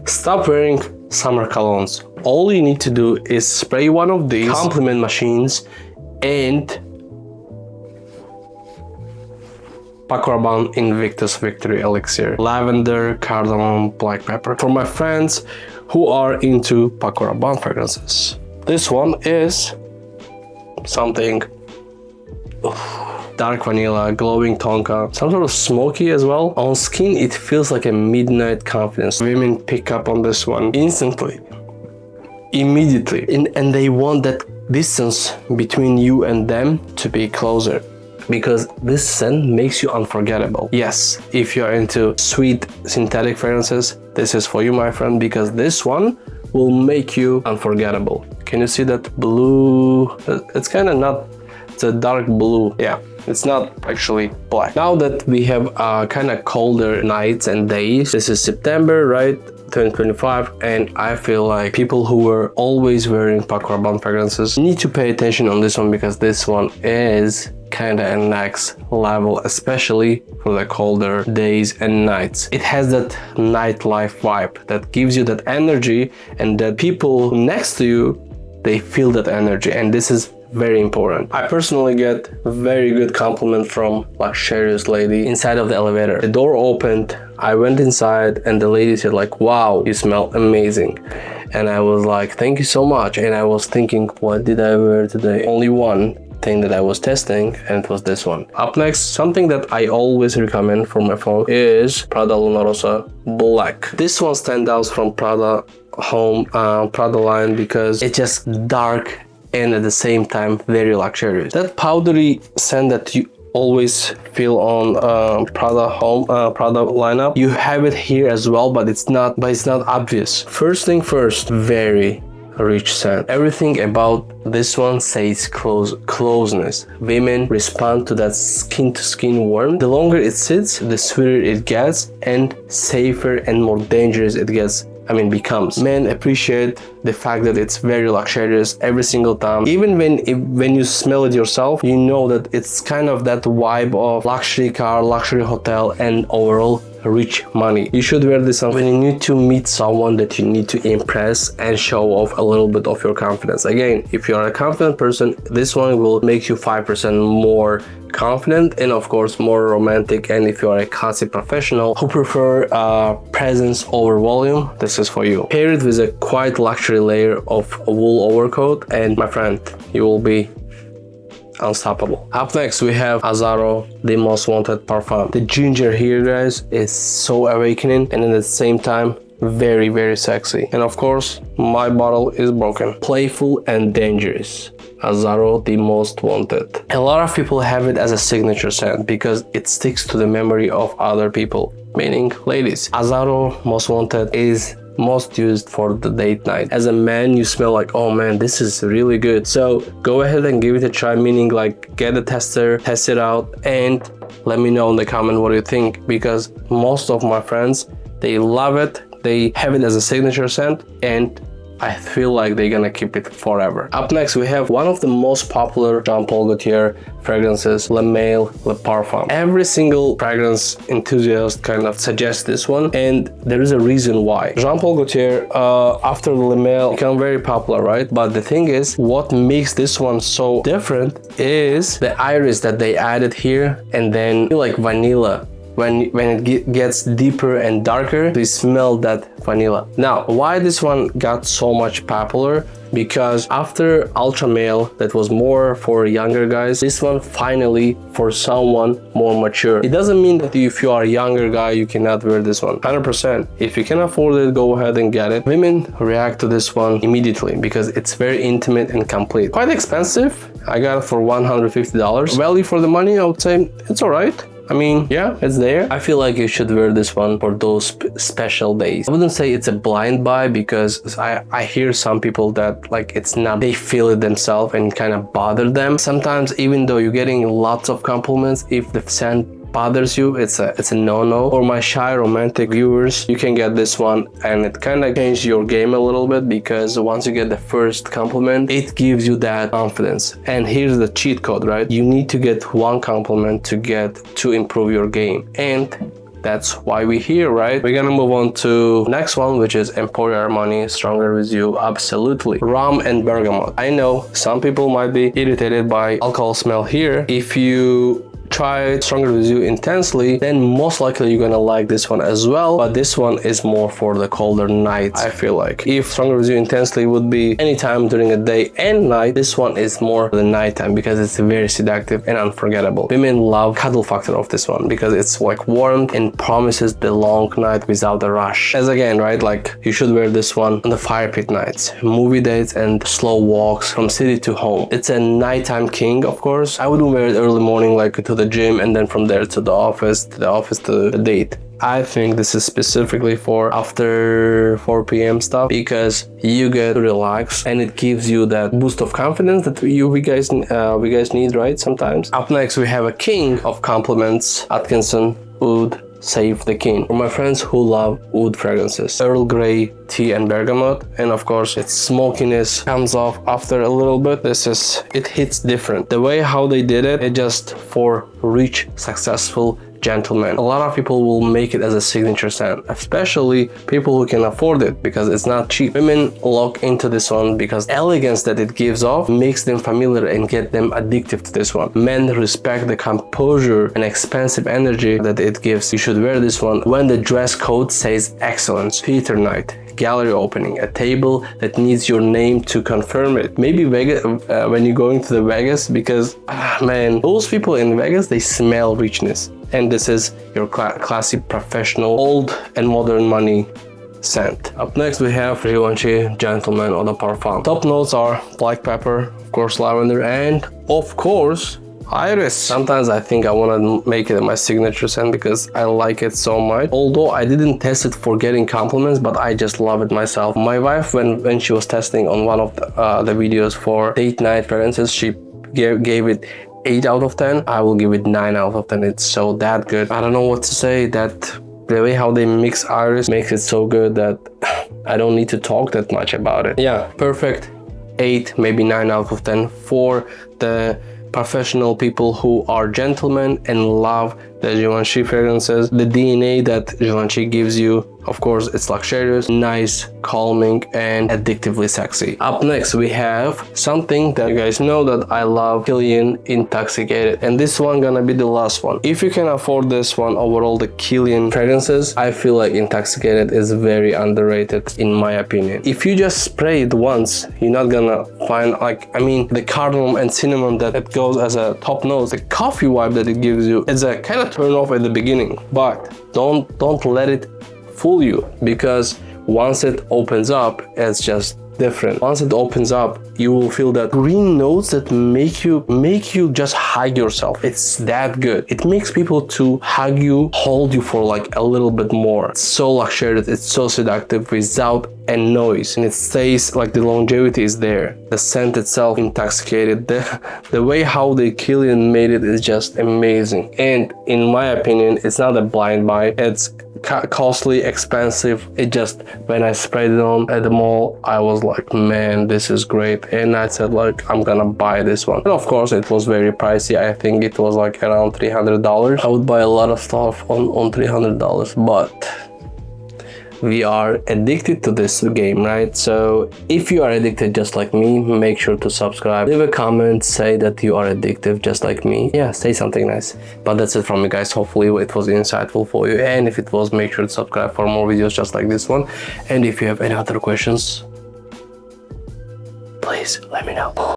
Stop wearing summer colognes. All you need to do is spray one of these compliment machines and Paco Rabanne Invictus Victory Elixir. Lavender, cardamom, black pepper. For my friends who are into Paco Rabanne fragrances. This one is something dark vanilla, glowing tonka, some sort of smoky as well. On skin, it feels like a midnight confidence. Women pick up on this one instantly, immediately, and they want that distance between you and them to be closer, because this scent makes you unforgettable. Yes, if you're into sweet synthetic fragrances, this is for you, my friend, because this one will make you unforgettable. Can you see that blue? It's kind of not, it's a dark blue. Yeah, it's not actually black. Now that we have kind of colder nights and days, this is September, right? 2025, and I feel like people who were always wearing Paco Rabanne fragrances need to pay attention on this one, because this one is kind of a next level, especially for the colder days and nights. It has that nightlife vibe that gives you that energy, and that people next to you, they feel that energy, and this is very important. I personally get a very good compliment from luxurious lady inside of the elevator. The door opened, I went inside, and the lady said like, wow, you smell amazing. And I was like, thank you so much. And I was thinking, what did I wear today? Only one thing that I was testing, and it was this one. Up next, something that I always recommend for my phone is Prada Rossa Black. This one stands out from Prada Prada line because it's just dark and at the same time very luxurious. That powdery scent that you always feel on Prada lineup, you have it here as well, but it's not obvious. First thing first, very rich scent. Everything about this one says closeness. Women respond to that skin to skin warmth. The longer it sits, the sweeter it gets, and safer and more dangerous it gets. Becomes. Men appreciate the fact that it's very luxurious every single time. Even when you smell it yourself, you know that it's kind of that vibe of luxury car, luxury hotel, and overall rich money. You should wear this when you need to meet someone that you need to impress and show off a little bit of your confidence. Again, if you're a confident person, this one will make you 5% more confident and of course more romantic. And if you are a classy professional who prefer presence over volume, this is for you. Pair it with a quite luxury layer of a wool overcoat, and my friend, you will be unstoppable. Up next, we have Azzaro, the most wanted parfum. The ginger here, guys, is so awakening and at the same time very, very sexy. And of course, my bottle is broken. Playful and dangerous. Azzaro, the most wanted. A lot of people have it as a signature scent because it sticks to the memory of other people, meaning ladies. Azzaro, most wanted, is most used for the date night. As a man, you smell like, oh man, this is really good. So go ahead and give it a try, meaning like get a tester, test it out, and let me know in the comment what you think, because most of my friends, they love it. They have it as a signature scent, and I feel like they're gonna keep it forever. Up next, we have one of the most popular Jean Paul Gaultier fragrances, Le Male Le Parfum. Every single fragrance enthusiast kind of suggests this one, and there is a reason why. Jean Paul Gaultier, after Le Male, became very popular, right? But the thing is, what makes this one so different is the iris that they added here, and then like vanilla. When it gets deeper and darker, they smell that vanilla. Now, why this one got so much popular? Because after Ultra Male, that was more for younger guys, this one finally for someone more mature. It doesn't mean that if you are a younger guy, you cannot wear this one. 100%. If you can afford it, go ahead and get it. Women react to this one immediately because it's very intimate and complete. Quite expensive. I got it for $150. Value for the money, I would say it's alright. Yeah, it's there. I feel like you should wear this one for those special days. I wouldn't say it's a blind buy because I hear some people that like it's not, they feel it themselves and kind of bother them. Sometimes even though you're getting lots of compliments, if the scent bothers you, it's a no-no. For my shy romantic viewers, you can get this one, and it kind of changes your game a little bit because once you get the first compliment, it gives you that confidence. And here's the cheat code, right? You need to get one compliment to improve your game, and that's why we're here, right? We're gonna move on to next one, which is Emporio Armani Stronger With You. Absolutely. Rum and bergamot. I know some people might be irritated by alcohol smell here. If you try Stronger With You intensely, then most likely you're gonna like this one as well, but this one is more for the colder nights. I feel like if Stronger With You intensely would be anytime during the day and night, this one is more the nighttime because it's very seductive and unforgettable. Women love cuddle factor of this one because it's like warmth and promises the long night without the rush. As again, right, like you should wear this one on the fire pit nights, movie dates, and slow walks from city to home. It's a nighttime king, of course. I wouldn't wear it early morning like to the gym and then from there to the office to the date. I think this is specifically for after 4 p.m. stuff because you get to relax and it gives you that boost of confidence that we guys need, right? Sometimes. Up next we have a king of compliments, Atkinson Oud Save the King. For my friends who love oud fragrances, Earl Grey, tea and bergamot, and of course its smokiness comes off after a little bit. It hits different. The way how they did it just for rich, successful gentlemen. A lot of people will make it as a signature scent, especially people who can afford it because it's not cheap. Women lock into this one because elegance that it gives off makes them familiar and get them addictive to this one. Men respect the composure and expensive energy that it gives. You should wear this one when the dress code says excellence. Theater night, gallery opening, a table that needs your name to confirm it. Maybe Vegas, when you're going to the Vegas, because man, those people in Vegas, they smell richness. And this is your classy, professional, old and modern money scent. Up next we have Givenchy Gentleman Eau de Parfum. Top notes are black pepper, of course lavender, and of course iris. Sometimes I think I want to make it my signature scent because I like it so much. Although I didn't test it for getting compliments, but I just love it myself. My wife, when she was testing on one of the videos for date night fragrances, she gave it 8 out of 10. I will give it 9 out of 10. It's so that good. I don't know what to say. That the way how they mix iris makes it so good that I don't need to talk that much about it. Yeah, perfect 8, maybe 9 out of 10 for the professional people who are gentlemen and love the Givenchy fragrances. The DNA that Givenchy gives you, of course, it's luxurious, nice, calming, and addictively sexy. Up next, we have something that you guys know that I love, Kilian Intoxicated. And this one gonna be the last one. If you can afford this one over all the Kilian fragrances, I feel like Intoxicated is very underrated in my opinion. If you just spray it once, you're not gonna find the cardamom and cinnamon that it goes as a top note, the coffee vibe that it gives you, it's a kind of turn off at the beginning, but don't let it fool you because once it opens up, it's just different. Once it opens up, you will feel that green notes that make you just hug yourself. It's that good. It makes people to hug you, hold you for like a little bit more. It's so luxurious, it's so seductive without a noise, and it stays like the longevity is there. The scent itself, Intoxicated, the way how the Kilian made it is just amazing. And in my opinion, it's not a blind buy. It's costly, expensive. It just, when I sprayed it on at the mall, I was like, man, this is great. And I said like, I'm gonna buy this one. And of course it was very pricey. I think it was like around $300. I would buy a lot of stuff on $300, but we are addicted to this game, right? So if you are addicted just like me, make sure to subscribe, leave a comment, say that you are addictive just like me. Yeah, say something nice. But that's it from me, guys. Hopefully it was insightful for you, and if it was, make sure to subscribe for more videos just like this one. And if you have any other questions, please let me know.